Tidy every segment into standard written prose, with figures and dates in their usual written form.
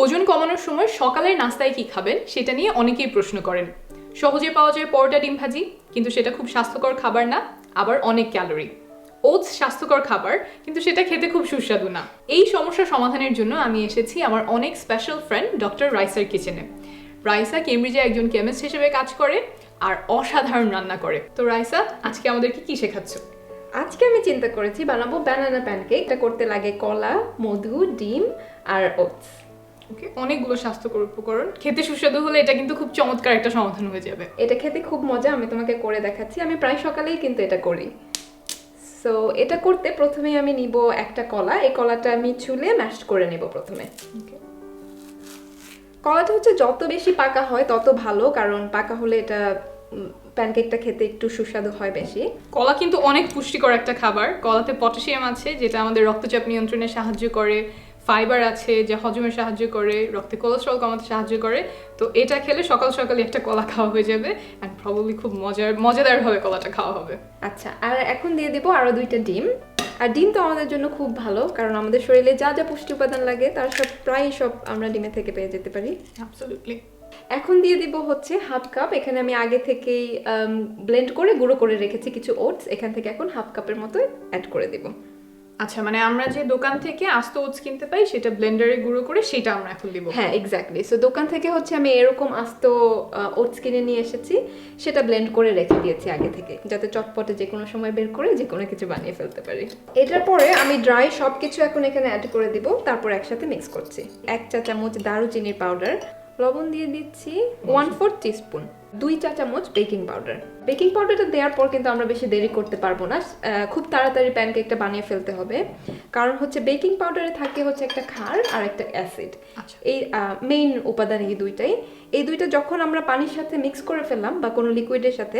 ওজন কমানোর সময় সকালের নাস্তায় কি খাবেন সেটা নিয়ে অনেকেই প্রশ্ন করেন। সহজে পাওয়া যায় পরোটা ডিম ভাজি, কিন্তু সেটা খুব স্বাস্থ্যকর খাবার না, আবার অনেক ক্যালোরি। ওটস স্বাস্থ্যকর খাবার, কিন্তু সেটা খেতে খুব সুস্বাদু না। এই সমস্যার সমাধানের জন্য আমি এসেছি আমার অনেক স্পেশাল ফ্রেন্ড ডক্টর রাইসার কিচেনে। রাইসা কেমব্রিজে একজন কেমিস্ট হিসেবে কাজ করে আর অসাধারণ রান্না করে। তো রাইসা, আজকে আমাদেরকে কি শেখাচ্ছ? আজকে আমি চিন্তা করেছি বানাবো ব্যানানা প্যানকেক। এটা করতে লাগে কলা, মধু, ডিম আর ওটস। ওকে, অনেকগুলো স্বাস্থ্যকর উপকরণ, খেতে সুস্বাদু হলে এটা কিন্তু খুব চমৎকার একটা সমাধান হয়ে যাবে। এটা খেতে খুব মজা, আমি তোমাকে করে দেখাচ্ছি। আমি প্রায় সকালেই কিন্তু এটা করি। সো এটা করতে প্রথমেই আমি নিব একটা কলা। এই কলাটা আমি ছুলে ম্যাশ করে নেব প্রথমে। কলাটা হচ্ছে যত বেশি পাকা হয় তত ভালো, কারণ পাকা হলে এটা প্যানকেকটা খেতে একটু সুস্বাদু হয় বেশি। কলা কিন্তু অনেক পুষ্টিকর একটা খাবার। কলাতে পটাশিয়াম আছে যেটা আমাদের রক্তচাপ নিয়ন্ত্রণে সাহায্য করে, ফাইবার আছে যা হজমে সাহায্য করে, রক্তে কোলেস্ট্রল কমাতে সাহায্য করে। তো এটা খেলে সকাল সকালে একটা কলা খাওয়া হয়ে যাবে, অ্যান্ড প্রবাবলি খুব মজাদারভাবে কলাটা খাওয়া হবে। আচ্ছা, আর এখন দিয়ে দিব আরো 2টা ডিম। আর ডিম তো আমাদের জন্য খুব ভালো, কারণ আমাদের শরীরে যা যা পুষ্টি উপাদান লাগে তার প্রায় সব আমরা ডিমে থেকে পেয়ে যেতে পারি। অ্যাবসলিউটলি। এখন দিয়ে দিব হচ্ছে হাফ কাপ। এখানে আমি আগে থেকেই ব্লেন্ড করে গুঁড়ো করে রেখেছি কিছু ওটস। এখান থেকে এখন হাফ কাপের মতো অ্যাড করে দিব। আচ্ছা, মানে আমরা যে দোকান থেকে আস্ত ওটস কিনতে পাই সেটা ব্লেন্ডারে গুঁড়ো করে সেটা আমরা এখন দিব? হ্যাঁ, এক্স্যাক্টলি। সো দোকান থেকে হচ্ছে আমি এরকম আস্ত ওটস কিনে নিয়ে এসেছি, সেটা ব্লেন্ড করে রেখে দিয়েছি আগে থেকে, যাতে চটপটে যে কোনো সময় বের করে যে কোনো কিছু বানিয়ে ফেলতে পারি। এটার পরে আমি ড্রাই সব কিছু এখন এখানে অ্যাড করে দিব, তারপর একসাথে মিক্স করছি। 1 চা চামচ দারুচিনির পাউডার, লবণ দিয়ে দিচ্ছি 1/4 টিস্পুন, 2 চা চামচ বেকিং পাউডার। বেকিং পাউডারটা দেওয়ার পর কিন্তু আমরা বেশি দেরি করতে পারবো না, খুব তাড়াতাড়ি প্যানকেকটা বানিয়ে ফেলতে হবে, কারণ হচ্ছে বেকিং পাউডারে থাকে হচ্ছে একটা ক্ষার আর একটা অ্যাসিড। এই মেইন উপাদান এই দুইটাই। এই দুইটা যখন আমরা পানির সাথে মিক্স করে ফেললাম বা কোনো লিকুইডের সাথে,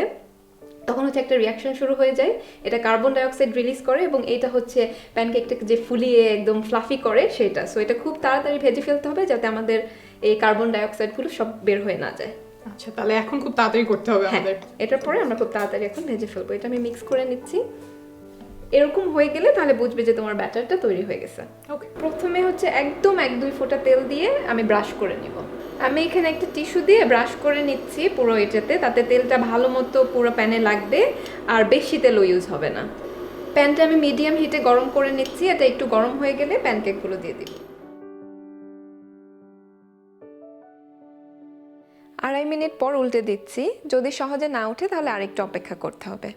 তখন হচ্ছে একটা রিয়াকশন শুরু হয়ে যায়। এটা কার্বন ডাইঅক্সাইড রিলিজ করে এবং এটা হচ্ছে প্যানকেকটাকে যে ফুলিয়ে একদম ফ্লাফি করে সেটা। সো এটা খুব তাড়াতাড়ি ভেজে ফেলতে হবে যাতে আমাদের এই কার্বন ডাইঅক্সাইডগুলো সব বের হয়ে না যায়। আচ্ছা, তাহলে এখন খুব তাড়াতাড়ি করতে হবে আমাদের। এটার পরে আমরা খুব তাড়াতাড়ি এখন ভেজে ফেলবো। এটা আমি মিক্স করে নিচ্ছি। এরকম হয়ে গেলে তাহলে বুঝবে যে তোমার ব্যাটারটা তৈরি হয়ে গেছে। ওকে, প্রথমে হচ্ছে একদম 1-2 ফোঁটা তেল দিয়ে আমি ব্রাশ করে নিব। আমি এখানে একটা টিস্যু দিয়ে ব্রাশ করে নিচ্ছি পুরো এটাতে, তাতে তেলটা ভালো মতো পুরো প্যানে লাগবে আর বেশি তেলও ইউজ হবে না। প্যানটা আমি মিডিয়াম হিটে গরম করে নিচ্ছি। এটা একটু গরম হয়ে গেলে প্যানকেকগুলো দিয়ে দিব। 2.5 মিনিট পর উল্টে দিচ্ছি। যদি সহজে না ওঠে তাহলে আরেকটু অপেক্ষা করতে হবে।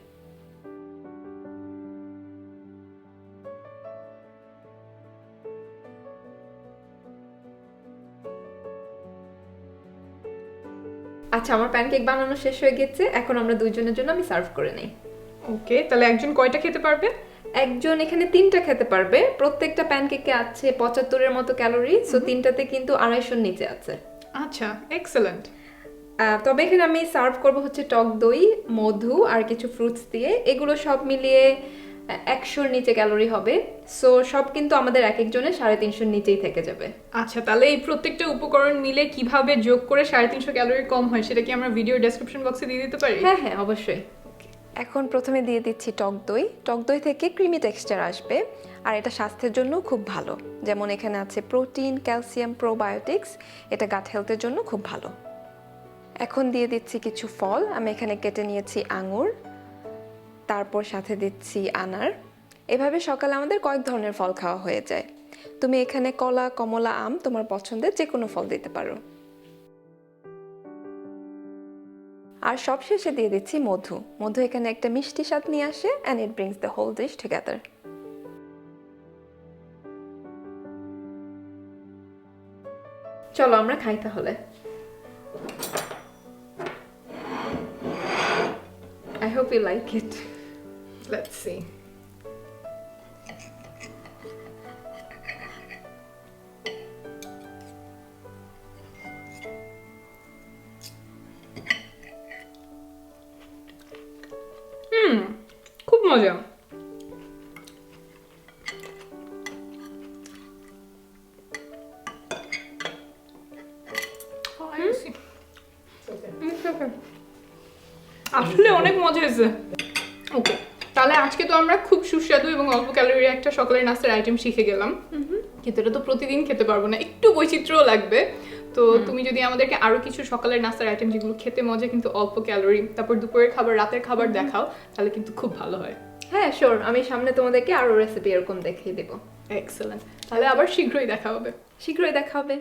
আচ্ছা, আমার প্যানকেক বানানো শেষ হয়ে গেছে। এখন আমরা দুইজনের জন্য আমি সার্ভ করে নেই। ওকে, তাহলে একজন কয়টা খেতে পারবে? একজন এখানে 3টা খেতে পারবে। প্রত্যেকটা প্যানকেকে আছে 75-এর মতো ক্যালোরি, সো 3টাতে কিন্তু 250-র নিচে আছে। আচ্ছা, এক্সেলেন্ট। তবে এখানে আমি সার্ভ করব হচ্ছে টক দই, মধু আর কিছু ফ্রুটস দিয়ে। এগুলো সব মিলিয়ে 100-র নিচে ক্যালোরি হবে। সো সব কিন্তু আমাদের এক একজনের 350-র নিচেই থেকে যাবে। আচ্ছা, তাহলে এই প্রত্যেকটা উপকরণ মিলে কিভাবে যোগ করে 350 ক্যালোরি কম হয় সেটা কি আমরা ভিডিও ডেসক্রিপশন বক্সে দিয়ে দিতে পারি? হ্যাঁ হ্যাঁ, অবশ্যই। এখন প্রথমে দিয়ে দিচ্ছি টক দই। টক দই থেকে ক্রিমি টেক্সচার আসবে আর এটা স্বাস্থ্যের জন্য খুব ভালো। যেমন এখানে আছে প্রোটিন, ক্যালসিয়াম, প্রোবায়োটিক্স। এটা গাট হেলথের জন্য খুব ভালো। এখন দিয়ে দিচ্ছি কিছু ফল। আমি এখানে কেটে নিয়েছি আঙুর, তারপর সাথে দিচ্ছি আনার। এভাবে সকালে আমাদের কয়েক ধরনের ফল খাওয়া হয়ে যায়। তুমি এখানে কলা, কমলা, আম তোমার পছন্দের যে কোনো ফল দিতে পারো। আর সবশেষে দিয়ে দিচ্ছি মধু। মধু এখানে একটা মিষ্টি স্বাদ নিয়ে আসে, and it brings the whole dish together. চলো আমরা খাই তাহলে। I hope you like it. Let's see. খুব মজা। আসলে অনেক মজা হয়েছে। ওকে, তাহলে আজকে তো আমরা খুব সুস্বাদু এবং অল্প ক্যালোরির একটা সকালের নাস্তার আইটেম শিখে গেলাম। কিন্তু এটা তো প্রতিদিন খেতে পারবো না, একটু বৈচিত্র্য লাগবে। তো তুমি যদি আমাদেরকে আরো কিছু সকালের নাস্তার আইটেম যেগুলো খেতে মজা কিন্তু অল্প ক্যালোরি, তারপর দুপুরের খাবার রাতের খাবার দেখাও, তাহলে কিন্তু খুব ভালো হয়। হ্যাঁ শিওর, আমি সামনে তোমাদেরকে আরো রেসিপি এরকম দেখিয়ে দেবো। এক্সেলেন্ট, তাহলে আবার শীঘ্রই দেখা হবে। শীঘ্রই দেখা হবে।